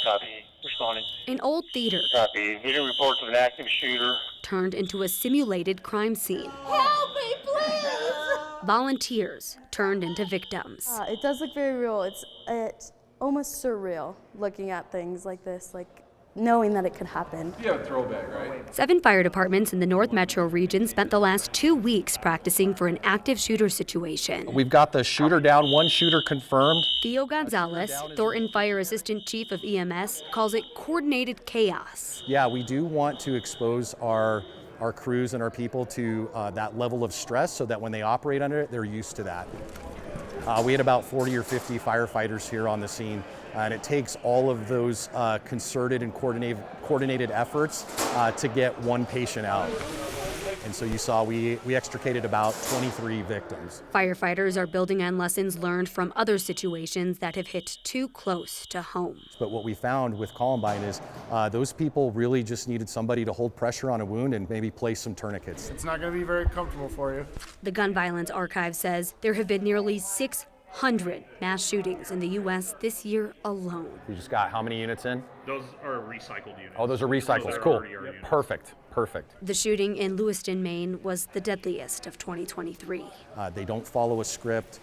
Copy. Responding. An old theater Copy. Getting reports of an active shooter. turned into a simulated crime scene. Help me, please! Volunteers turned into victims. It does look very real. It's almost surreal looking at things like this, like knowing that it could happen. You have a throwback, right? 7 fire departments in the North Metro region spent the last 2 weeks practicing for an active shooter situation. We've got the shooter down, 1 shooter confirmed. Theo Gonzalez, Thornton Fire Assistant Chief of EMS, calls it coordinated chaos. Yeah, we do want to expose our crews and our people to that level of stress so that when they operate under it, they're used to that. We had about 40 or 50 firefighters here on the scene, and it takes all of those concerted and coordinated efforts to get one patient out. And so you saw we extricated about 23 victims. Firefighters are building on lessons learned from other situations that have hit too close to home. But what we found with Columbine is those people really just needed somebody to hold pressure on a wound and maybe place some tourniquets. It's not going to be very comfortable for you. The Gun Violence Archive says there have been nearly 600 mass shootings in the U.S. this year alone. We just got how many units in? Those are recycled units. Oh, those are recycles. Cool. Perfect. The shooting in Lewiston, Maine was the deadliest of 2023. They don't follow a script.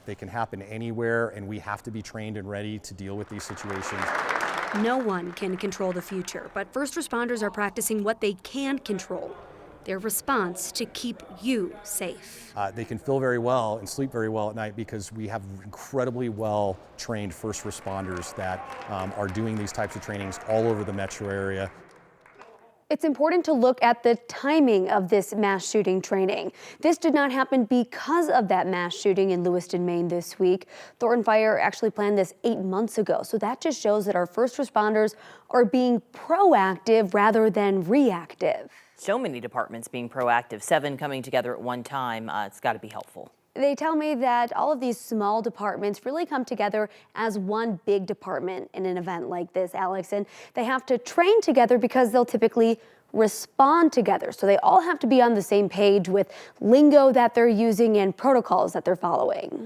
They can happen anywhere, and we have to be trained and ready to deal with these situations. No one can control the future, but first responders are practicing what they can control, their response to keep you safe. They can feel very well and sleep very well at night because we have incredibly well-trained first responders that are doing these types of trainings all over the metro area. It's important to look at the timing of this mass shooting training. This did not happen because of that mass shooting in Lewiston, Maine this week. Thornton Fire actually planned this 8 months ago. So that just shows that our first responders are being proactive rather than reactive. So many departments being proactive, 7 coming together at one time. It's got to be helpful. They tell me that all of these small departments really come together as one big department in an event like this, Alex, and they have to train together because they'll typically respond together. So they all have to be on the same page with lingo that they're using and protocols that they're following.